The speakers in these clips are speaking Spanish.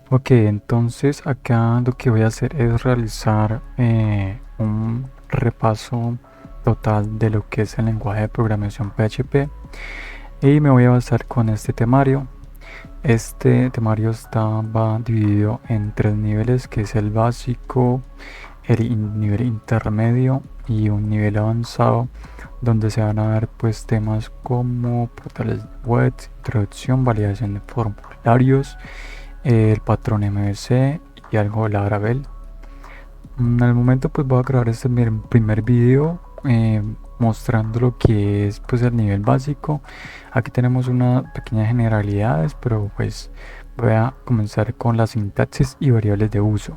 Ok, entonces acá lo que voy a hacer es realizar un repaso total de lo que es el lenguaje de programación PHP y me voy a basar con este temario. Este temario va dividido en tres niveles, que es el básico, nivel intermedio y un nivel avanzado, donde se van a ver pues temas como portales web, introducción, validación de formularios, el patrón MVC y algo de Laravel. Al momento pues voy a grabar este primer video mostrando lo que es pues el nivel básico. Aquí tenemos unas pequeñas generalidades, pero pues voy a comenzar con la sintaxis y variables de uso.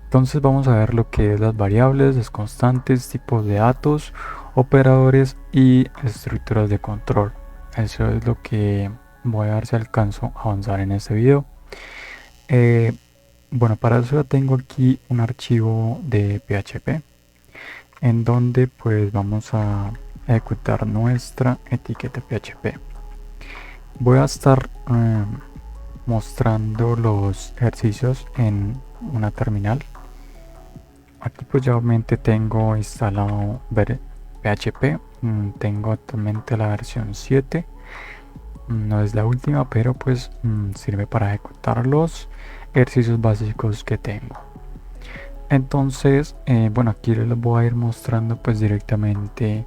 Entonces vamos a ver lo que es las variables, las constantes, tipos de datos, operadores y estructuras de control. Eso es lo que voy a ver si alcanzo a avanzar en este video. Eh, bueno, para eso ya tengo aquí un archivo de PHP en donde pues vamos a ejecutar nuestra etiqueta PHP. Voy a estar mostrando los ejercicios en una terminal. Aquí pues ya obviamente tengo instalado PHP. Tengo actualmente la versión 7. No es la última, pero pues sirve para ejecutar los ejercicios básicos que tengo. Entonces, bueno, aquí les voy a ir mostrando pues directamente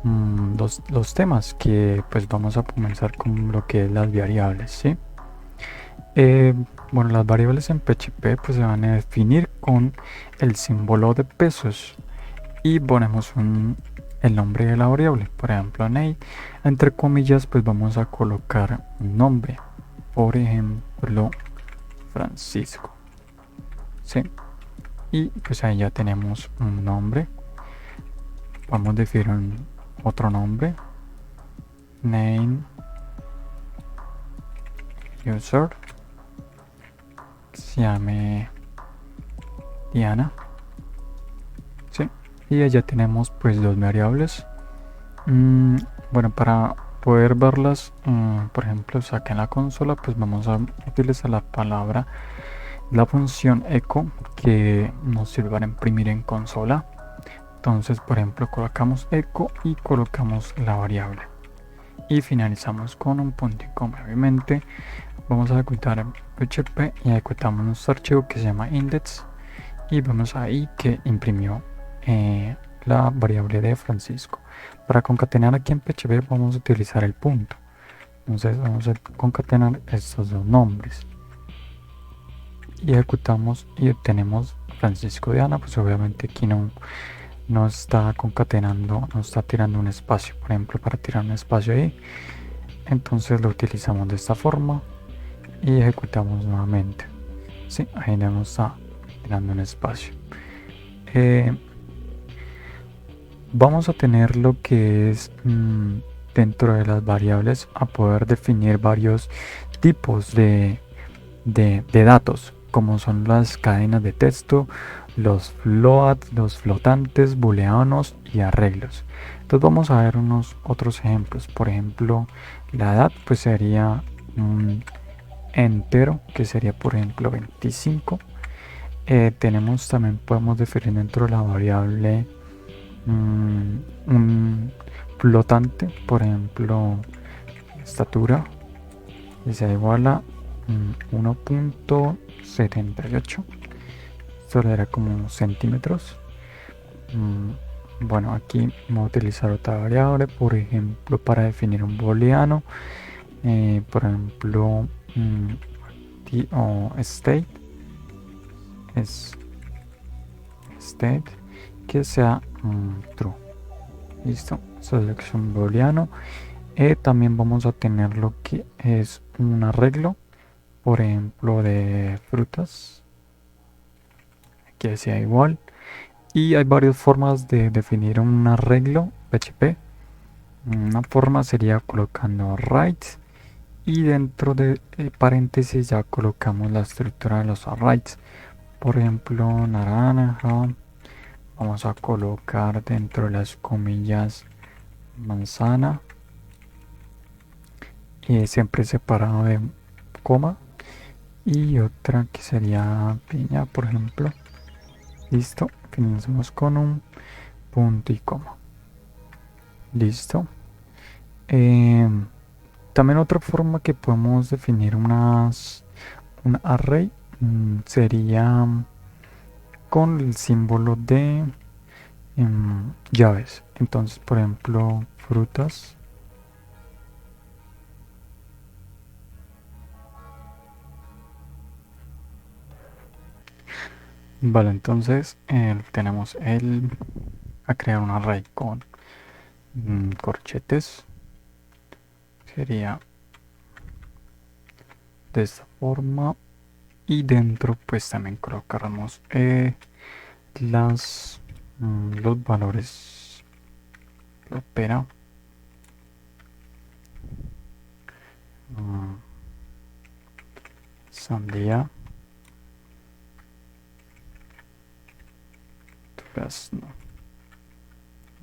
los temas que pues vamos a comenzar con lo que es las variables, ¿sí? Eh, bueno, las variables en PHP pues se van a definir con el símbolo de pesos y ponemos el nombre de la variable, por ejemplo name, entre comillas pues vamos a colocar un nombre, por ejemplo Francisco, ¿sí? Y pues ahí ya tenemos un nombre. Vamos a definir otro nombre, name user, que se llame Diana, ¿sí? Y ya tenemos pues dos variables. Bueno, para poder verlas, por ejemplo, acá en la consola, pues vamos a utilizar la función echo, que nos sirve para imprimir en consola. Entonces, por ejemplo, colocamos echo y colocamos la variable y finalizamos con un punto y coma. Obviamente vamos a ejecutar PHP y ejecutamos nuestro archivo que se llama index y vemos ahí que imprimió la variable de Francisco. Para concatenar aquí en PHP vamos a utilizar el punto. Entonces vamos a concatenar estos dos nombres y ejecutamos y obtenemos Francisco de Ana. Pues obviamente aquí no está concatenando, no está tirando un espacio, por ejemplo, para tirar un espacio ahí. Entonces lo utilizamos de esta forma y ejecutamos nuevamente. Sí, ahí no nos está tirando un espacio. Vamos a tener lo que es dentro de las variables a poder definir varios tipos de datos, como son las cadenas de texto, los floats, los flotantes, booleanos y arreglos. Entonces vamos a ver unos otros ejemplos. Por ejemplo, la edad pues sería un entero, que sería por ejemplo 25. Tenemos también, podemos definir dentro de la variable un flotante, por ejemplo estatura, y se igual a 1.78. Esto le dará como centímetros. Bueno, aquí vamos a utilizar otra variable, por ejemplo, para definir un booleano, por ejemplo, state es state que sea true. Listo, selección booleano. También vamos a tener lo que es un arreglo, por ejemplo, de frutas, que sea igual. Y hay varias formas de definir un arreglo PHP. Una forma sería colocando writes y dentro de paréntesis ya colocamos la estructura de los arrays. Por ejemplo, naranja. Vamos a colocar dentro de las comillas manzana. Y siempre separado de coma. y otra que sería piña, por ejemplo. Listo, finalizamos con un punto y coma. Listo. También otra forma que podemos definir un array sería con el símbolo de llaves. Entonces, por ejemplo, frutas. Vale, entonces tenemos a crear un array con corchetes. Sería de esta forma. Y dentro pues también colocaremos los valores. Opera. Sandía. Durazno.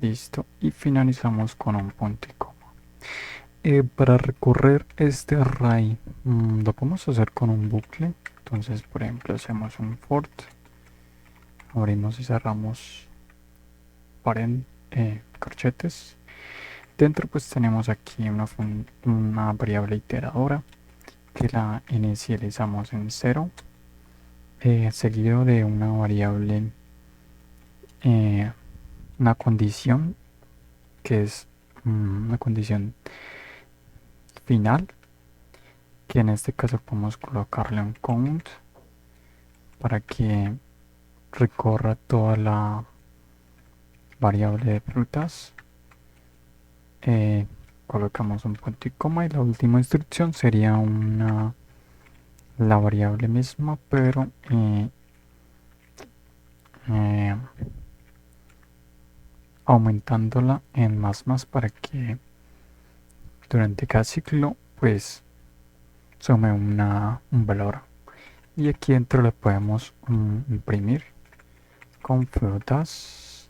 Listo. Y finalizamos con un punto y coma. Para recorrer este array lo podemos hacer con un bucle. Entonces, por ejemplo, hacemos un for, abrimos y cerramos corchetes. Dentro pues tenemos aquí una variable iteradora que la inicializamos en 0, seguido de una variable, una condición que es una condición final, que en este caso podemos colocarle un count para que recorra toda la variable de frutas. Colocamos un punto y coma y la última instrucción sería la variable misma, pero aumentándola en más para que durante cada ciclo pues sume un valor. Y aquí dentro le podemos imprimir con frutas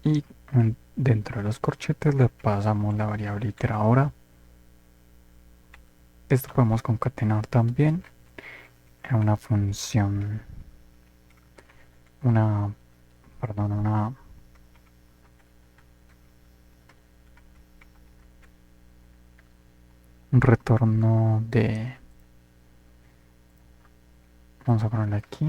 y dentro de los corchetes le pasamos la variable iteradora. Esto podemos concatenar también en una función, un retorno vamos a ponerle aquí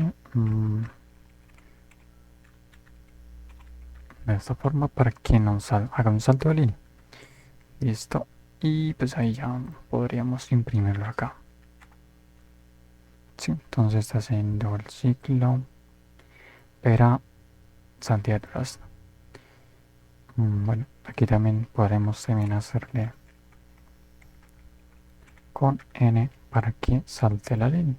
de esta forma para que nos haga un salto de línea. Listo. Y pues ahí ya podríamos imprimirlo acá. Sí, entonces está haciendo el ciclo para sandía de durazno. Bueno, aquí también podremos también hacerle con n para que salte la línea.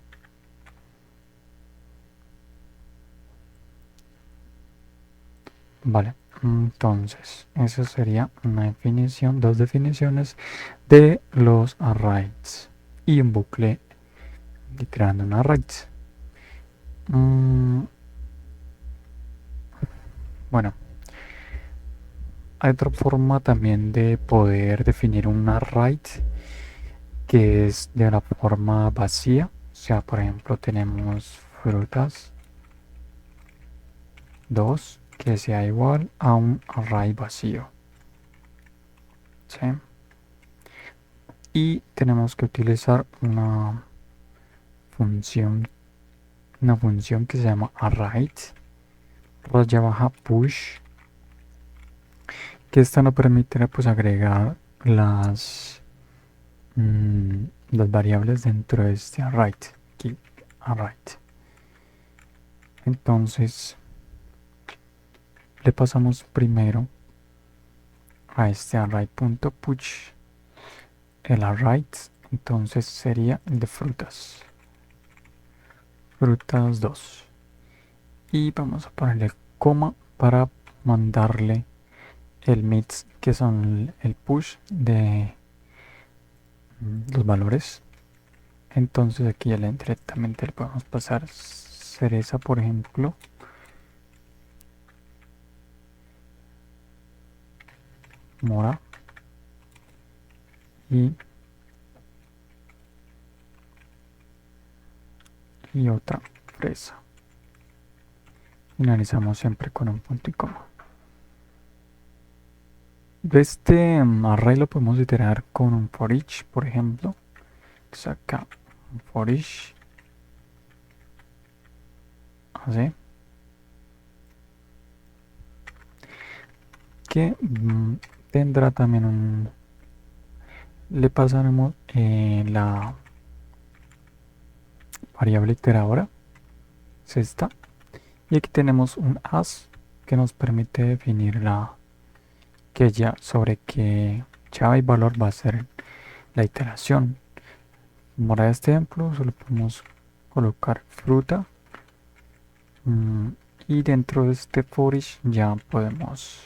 Vale, entonces esa sería una definición, dos definiciones de los arrays y un bucle iterando un arrays. Bueno, hay otra forma también de poder definir un array que es de la forma vacía. O sea, por ejemplo, tenemos frutas 2 que sea igual a un array vacío. ¿Sí? Y tenemos que utilizar función, una función que se llama array, raya baja push, que esta nos permitirá pues agregar las variables dentro de este array. Aquí, array. Entonces le pasamos primero a este array.push el array, entonces sería el de frutas 2 y vamos a ponerle coma para mandarle el mix, que son el push de los valores. Entonces aquí ya directamente le podemos pasar cereza, por ejemplo, mora y y otra fresa. Finalizamos siempre con un punto y coma. De este array lo podemos iterar con un for each, por ejemplo. Saca un for each. Así. Que tendrá también un... Le pasaremos la variable iteradora. Es esta. Y aquí tenemos un as que nos permite definir que ya sobre qué llave y valor va a ser la iteración. Para este ejemplo solo podemos colocar fruta y dentro de este for each ya podemos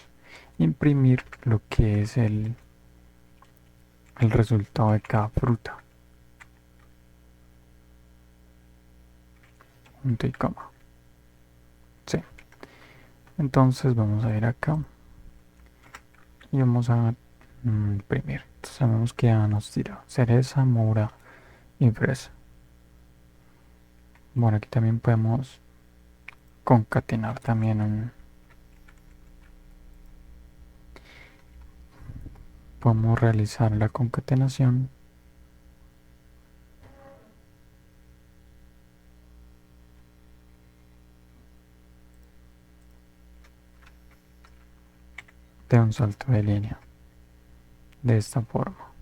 imprimir lo que es el resultado de cada fruta. Punto y coma. Sí. Entonces vamos a ir acá y vamos a imprimir. Entonces sabemos que ya nos dirá cereza, mora y fresa. Bueno, aquí también podemos concatenar también podemos realizar la concatenación de un salto de línea de esta forma.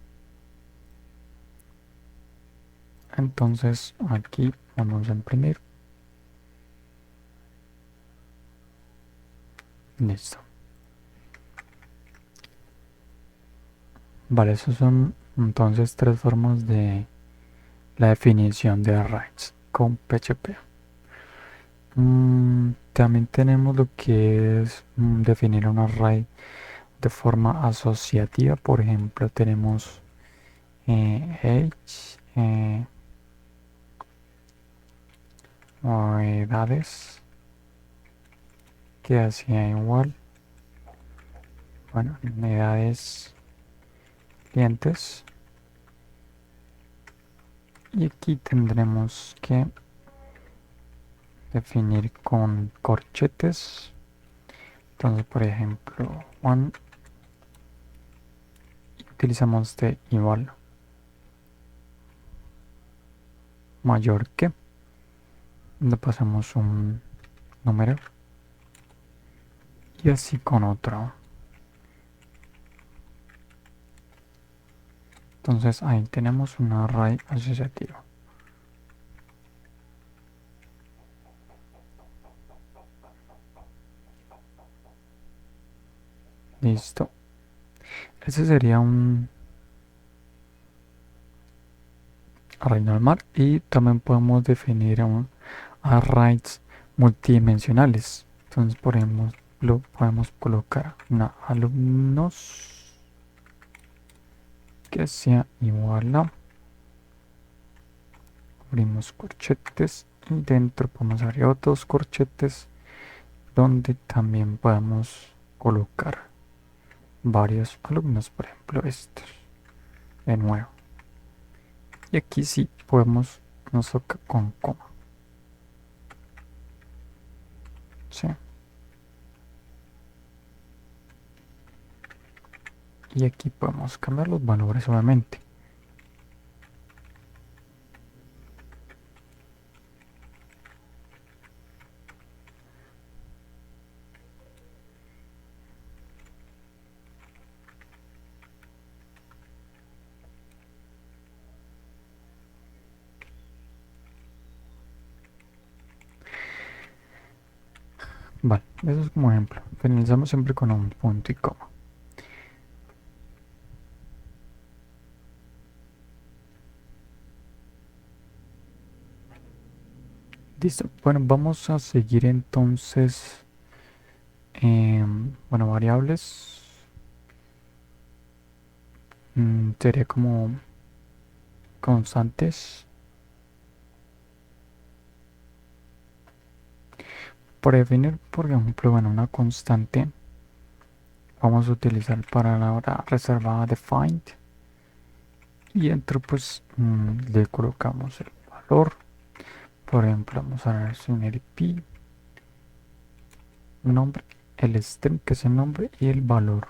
Entonces aquí vamos a imprimir. Listo. Vale, esos son entonces tres formas de la definición de arrays con PHP. También tenemos lo que es definir un array de forma asociativa. Por ejemplo, tenemos age o edades que hacía igual. Bueno, edades clientes. Y aquí tendremos que definir con corchetes. Entonces, por ejemplo, one, utilizamos de igual mayor que, le pasamos un número y así con otro. Entonces ahí tenemos un array asociativo. Listo. Ese sería un array normal y también podemos definir arrays multidimensionales. Entonces, por ejemplo, podemos colocar una alumnos que sea igual a, abrimos corchetes y dentro podemos abrir otros corchetes donde también podemos colocar varios alumnos, por ejemplo estos de nuevo. Y aquí sí podemos, nos toca con coma. ¿Sí? Y aquí podemos cambiar los valores obviamente. Vale, eso es como ejemplo. Finalizamos siempre con un punto y coma. Listo. Bueno, vamos a seguir entonces. Bueno, variables. Sería como constantes. Para definir, por ejemplo, bueno, una constante vamos a utilizar para la hora reservada de find y dentro pues le colocamos el valor, Por ejemplo, vamos a seleccionar pi, nombre, el string que es el nombre y el valor.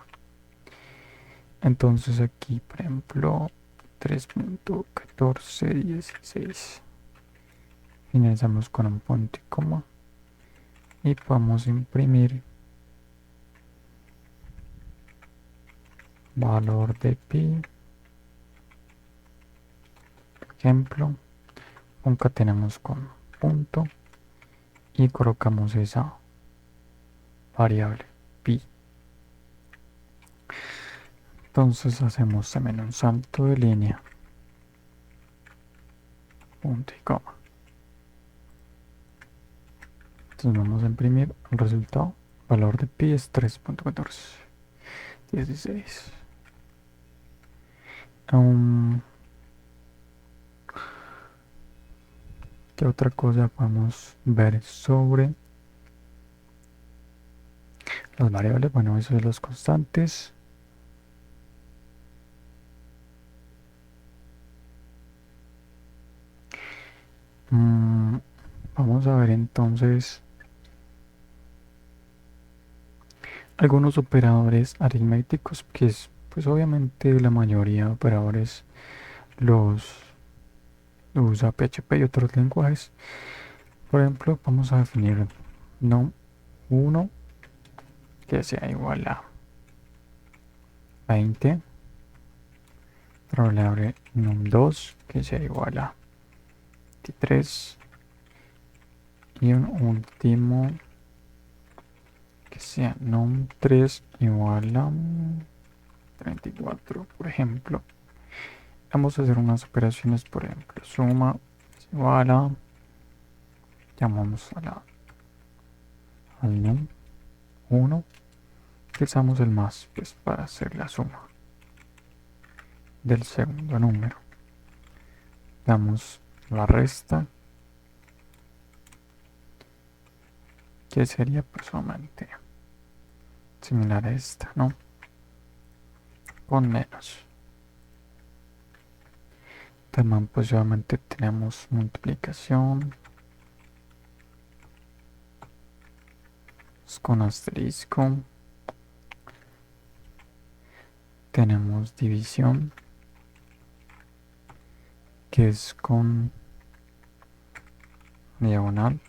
Entonces aquí, por ejemplo, 3.1416. Finalizamos con un punto y coma y podemos imprimir valor de pi. Ejemplo, concatenamos con punto y colocamos esa variable pi. Entonces hacemos también un salto de línea, punto y coma. Entonces vamos a imprimir el resultado. Valor de pi es 3.1416. ¿Qué otra cosa podemos ver sobre las variables? Bueno, eso es las constantes. Vamos a ver entonces algunos operadores aritméticos, que es, pues obviamente la mayoría de operadores los usa PHP y otros lenguajes. Por ejemplo, vamos a definir num1 que sea igual a 20, variable num2 que sea igual a 23 y un último que sea num3 igual a 34, por ejemplo. Vamos a hacer unas operaciones, por ejemplo, suma es igual a, llamamos al num1, utilizamos el más pues para hacer la suma del segundo número. Damos la resta, que sería pues solamente similar a esta, ¿no? Con menos. También pues obviamente tenemos multiplicación con asterisco. Tenemos división, que es con diagonal,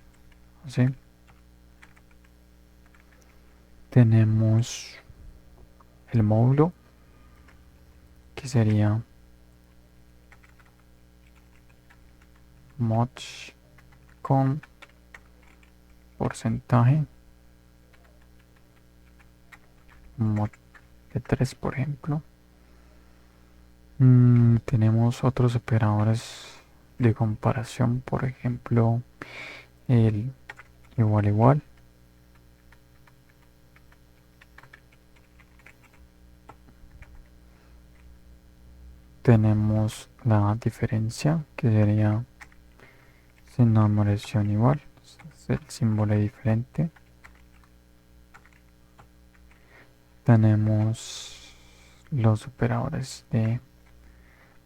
así. Tenemos el módulo, que sería mod con porcentaje, mod de 3, por ejemplo. Tenemos otros operadores de comparación, por ejemplo, el igual igual. Tenemos la diferencia, que sería sin numeración igual, es el símbolo diferente. Tenemos los operadores de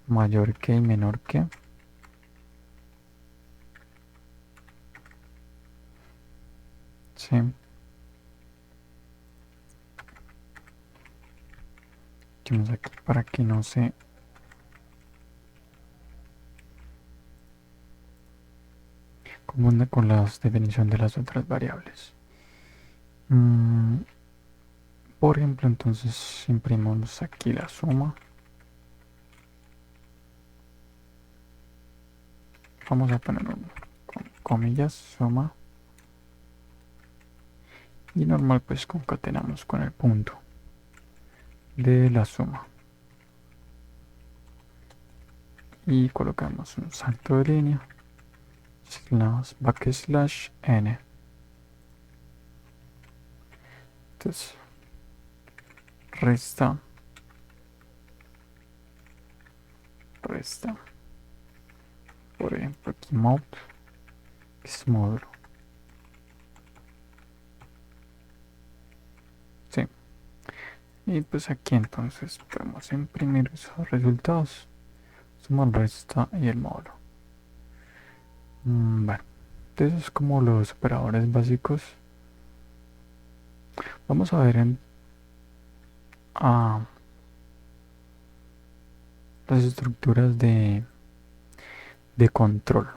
mayor que y menor que. Sí. Vamos aquí para que no se confunda con la definición de las otras variables. Por ejemplo, entonces imprimimos aquí la suma. Vamos a poner con comillas, suma. Y normal pues concatenamos con el punto de la suma. Y colocamos un salto de línea, backslash n. Entonces, resta, por ejemplo aquí mod, que es módulo. Sí. Y pues aquí entonces podemos imprimir esos resultados, suma, resta y el módulo. Bueno. Entonces es como los operadores básicos. Vamos a ver a las estructuras de control.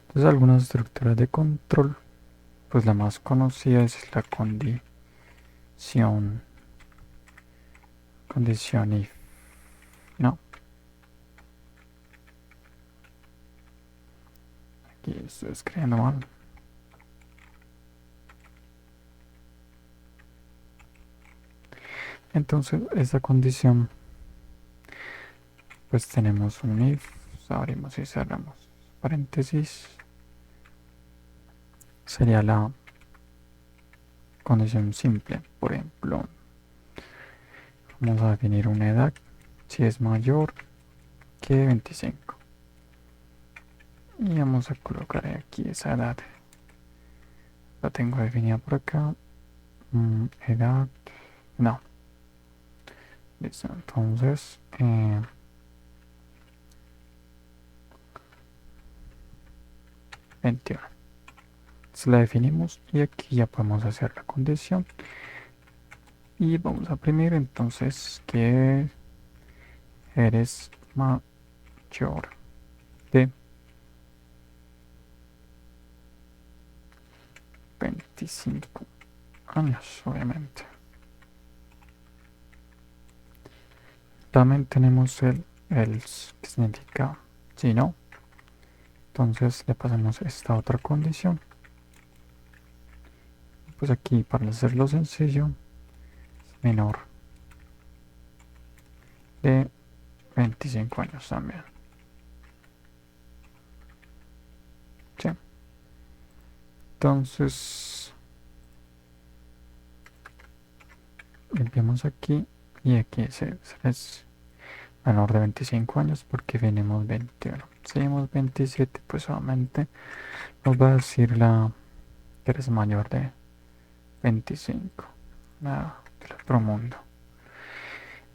Entonces algunas estructuras de control, pues la más conocida es la condición if. No, aquí estoy escribiendo mal. Entonces esta condición, pues tenemos un if, abrimos y cerramos paréntesis, sería la condición simple. Por ejemplo, vamos a definir una edad si es mayor que 25 y vamos a colocar aquí esa edad. La tengo definida por acá. Edad, no. Listo, entonces 21. Se la definimos y aquí ya podemos hacer la condición y vamos a imprimir entonces que eres mayor de 25 años, obviamente. También tenemos el else, que significa si no. Entonces le pasamos esta otra condición. Pues aquí, para hacerlo sencillo, es menor de 25 años también. ¿Sí? Entonces limpiamos aquí y aquí es menor de 25 años porque venimos 21. Si tenemos 27, pues solamente nos va a decir que eres mayor de 25. Nada del otro mundo.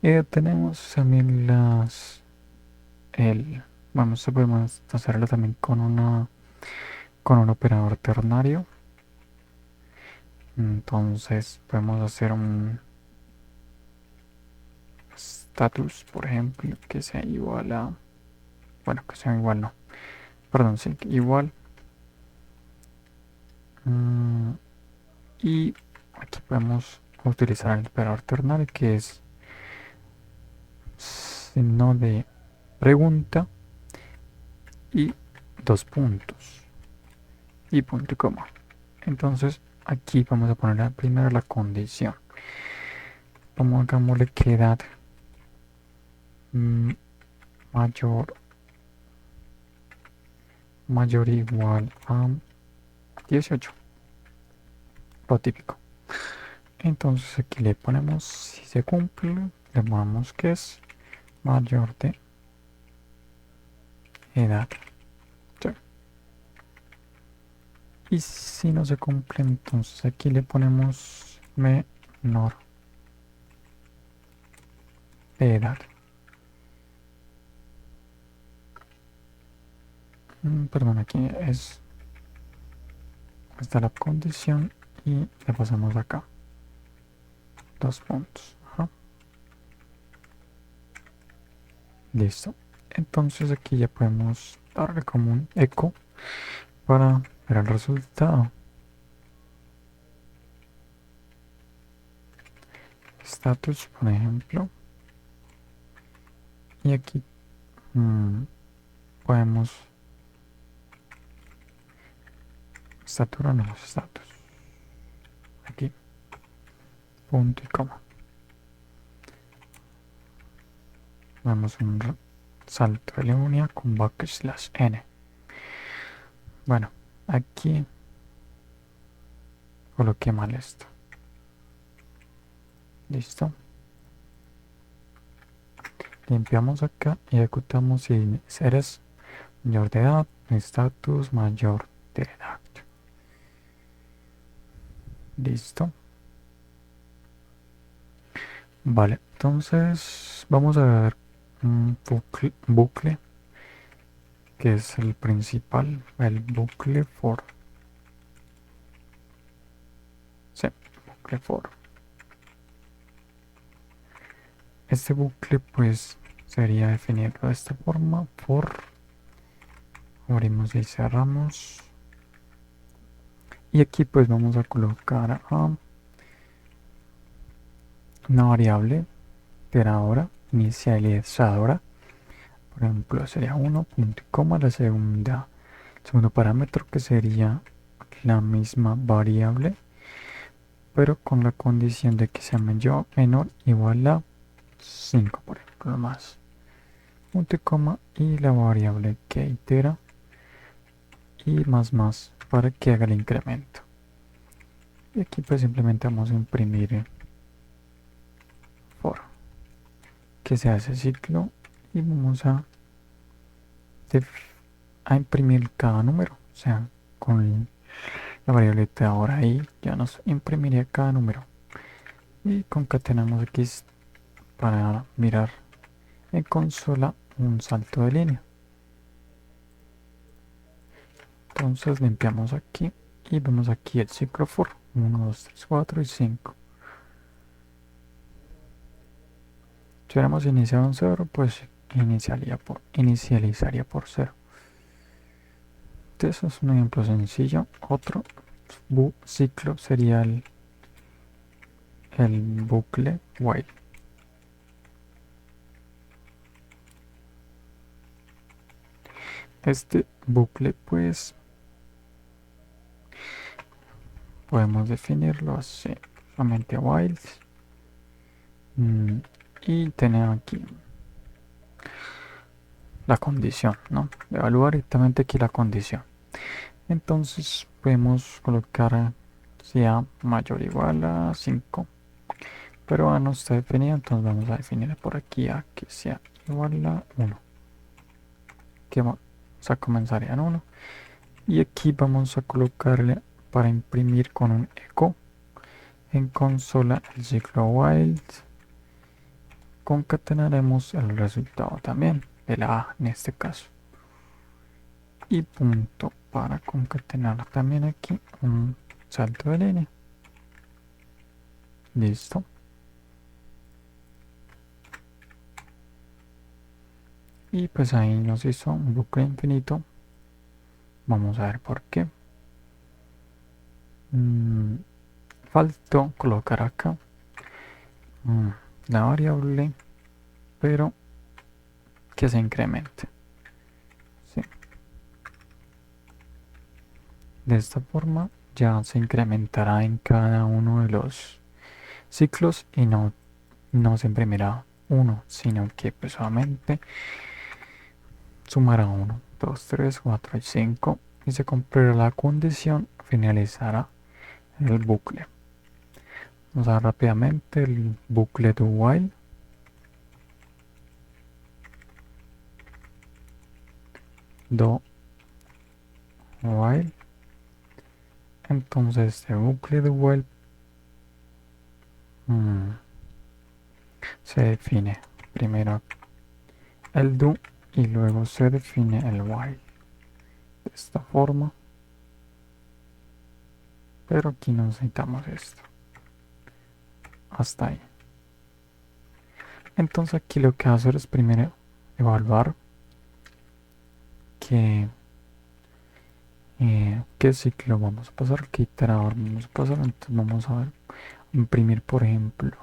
Y tenemos también vamos a podemos hacerlo también con un operador ternario. Entonces podemos hacer un status, por ejemplo, que sea igual a, bueno, que sea igual, no, perdón, sí, igual. Y aquí podemos utilizar el operador ternario, que es signo de pregunta y dos puntos y punto y coma. Entonces aquí vamos a poner primero la condición. Vamos, hagámosle que edad mayor igual a 18, lo típico. Entonces aquí le ponemos si se cumple, le ponemos que es mayor de edad. Sí. Y si no se cumple, entonces aquí le ponemos menor de edad. Perdón, aquí está la condición y le pasamos acá dos puntos. Ajá. Listo. Entonces aquí ya podemos darle como un eco para ver el resultado. Status, por ejemplo. Y aquí podemos saturarnos los status. Aquí, punto y coma. Damos un salto de línea con backslash n. Bueno, aquí coloqué mal esto. Listo. Limpiamos acá y ejecutamos si eres mayor de edad, status mayor de edad. Listo. Vale, entonces vamos a ver un bucle que es el principal, el bucle for. Sí, bucle for. Este bucle pues sería definirlo de esta forma: for, abrimos y cerramos, y aquí pues vamos a colocar una variable iteradora, inicializadora. Por ejemplo, sería 1, punto y coma, el segundo parámetro, que sería la misma variable, pero con la condición de que sea menor o igual a 5, por ejemplo, más, punto y coma, y la variable que itera, y más, para que haga el incremento. Y aquí pues simplemente vamos a imprimir for, que se hace ciclo, y vamos a imprimir cada número, o sea, con la variable de ahora ahí ya nos imprimiría cada número, y concatenamos aquí para mirar en consola un salto de línea. Entonces limpiamos aquí y vemos aquí el ciclo for 1, 2, 3, 4 y 5. Si hubiéramos iniciado en 0, pues inicializaría por 0. Entonces es un ejemplo sencillo. Otro ciclo sería el bucle while. Este bucle pues podemos definirlo así, solamente while, y tener aquí la condición, ¿no? Evaluar directamente aquí la condición. Entonces podemos colocar sea mayor o igual a 5, pero A no está definido, entonces vamos a definir por aquí A que sea igual a 1, que vamos a comenzar en 1, y aquí vamos a colocarle para imprimir con un echo en consola el ciclo while. Concatenaremos el resultado también de la A en este caso, y punto para concatenar también aquí un salto de línea. Listo. Y pues ahí nos hizo un bucle infinito. Vamos a ver por qué. Faltó colocar acá la variable, pero que se incremente. ¿Sí? De esta forma ya se incrementará en cada uno de los ciclos y no se imprimirá 1, sino que pues solamente sumará 1, 2, 3, 4 y 5, y se cumplirá la condición, finalizará el bucle. Vamos a ver rápidamente el bucle do while. Do while. Entonces este bucle do while se define primero el do y luego se define el while de esta forma, pero aquí no necesitamos esto. Hasta ahí. Entonces aquí lo que va a hacer es primero evaluar qué ciclo vamos a pasar, qué iterador vamos a pasar. Entonces vamos a ver, imprimir por ejemplo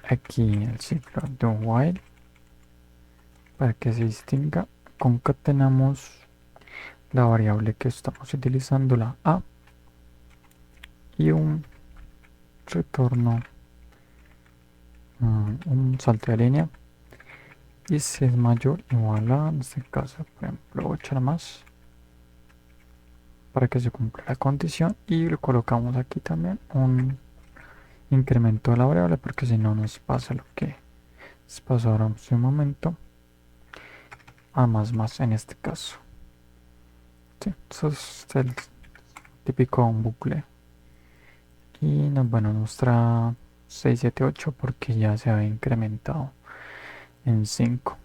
aquí el ciclo do while para que se distinga. Concatenamos la variable que estamos utilizando, la A, y un retorno, un salto de línea, y si es mayor o igual a, en este caso por ejemplo 8 nada más, para que se cumpla la condición, y le colocamos aquí también un incremento de la variable, porque si no nos pasa lo que se pasó ahora hace un momento, a más en este caso. Sí, eso es el típico bucle, y bueno, nuestra 678 porque ya se había incrementado en 5.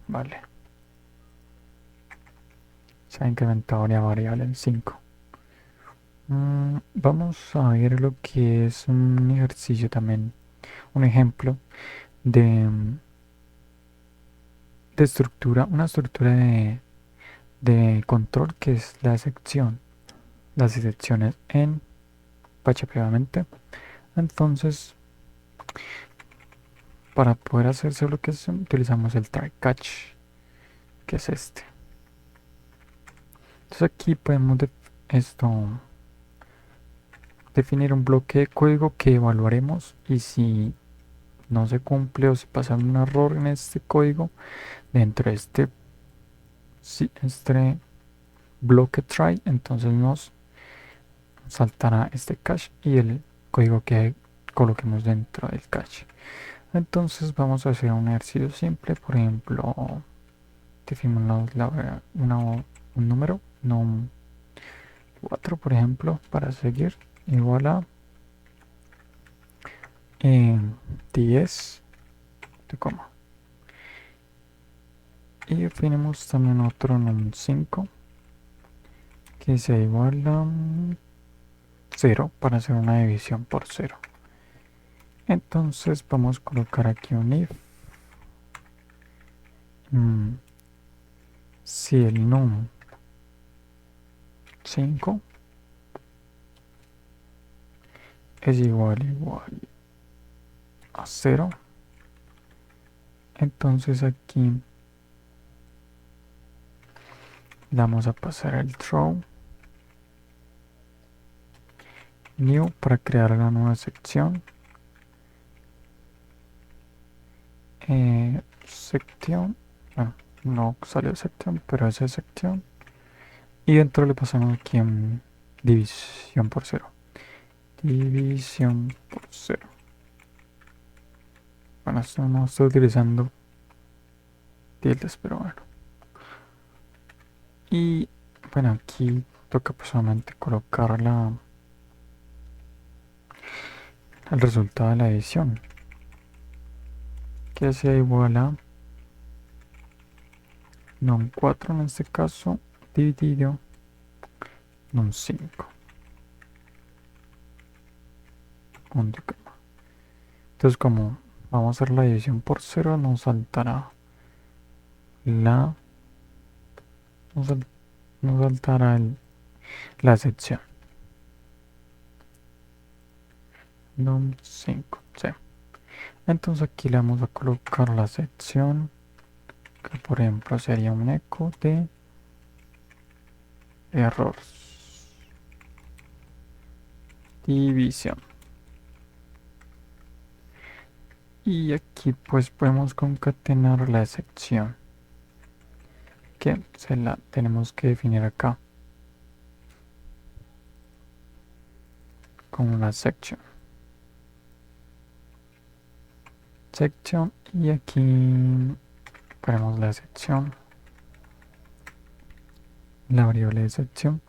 Vale. se ha incrementado la variable en 5. Vamos a ver lo que es un ejercicio también, un ejemplo de, de estructura, una estructura de control que es la sección, las secciones en PHP obviamente. Entonces, para poder hacer lo que es, utilizamos el try catch, que es este. Entonces aquí podemos definir un bloque de código que evaluaremos, y si no se cumple o si pasa un error en este código dentro de este bloque try, entonces nos saltará este cache y el código que coloquemos dentro del cache. Entonces vamos a hacer un ejercicio simple. Por ejemplo, definimos un número, no 4 por ejemplo, para seguir, igual a 10 de coma, y definimos también otro num 5 que sea igual a 0 para hacer una división por 0. Entonces vamos a colocar aquí un if si el num 5 es igual a 0, entonces aquí le vamos a pasar el throw new para crear la nueva sección, sección, bueno, no salió sección, pero esa es sección, y dentro le pasamos aquí en división por 0. División por 0. Bueno, esto no estoy utilizando tildes, pero bueno. Y bueno, aquí toca pues solamente colocar el resultado de la edición, que sea igual a num 4 en este caso, dividido num 5. Entonces, como vamos a hacer la división por 0, nos saltará la sección num 5, sí. Entonces aquí le vamos a colocar la sección, que por ejemplo sería un eco de error división, y aquí pues podemos concatenar la sección que se la tenemos que definir acá con una section, y aquí ponemos la sección, la variable de sección,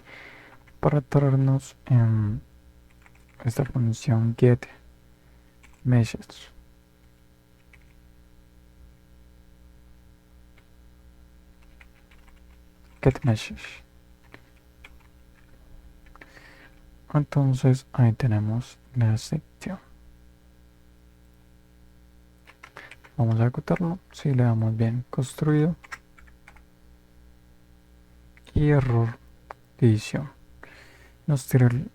para traernos en esta función get message. Entonces ahí tenemos la sección. Vamos a ejecutarlo. Si le damos bien construido y error división, nos tira el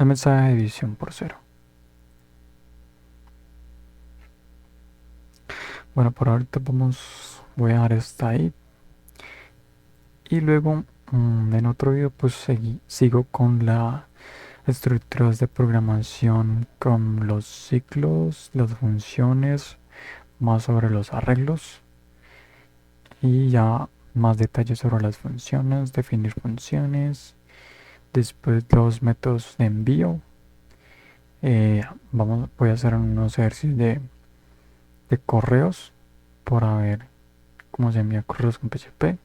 mensaje de división por 0. Bueno, por ahorita voy a dejar esta ahí, y luego en otro video pues sigo con las estructuras de programación, con los ciclos, las funciones, más sobre los arreglos, y ya más detalles sobre las funciones, definir funciones, después los métodos de envío. Voy a hacer unos ejercicios de correos para ver cómo se envía correos con PHP,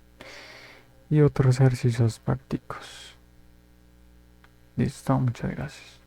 y otros ejercicios prácticos. Listo, muchas gracias.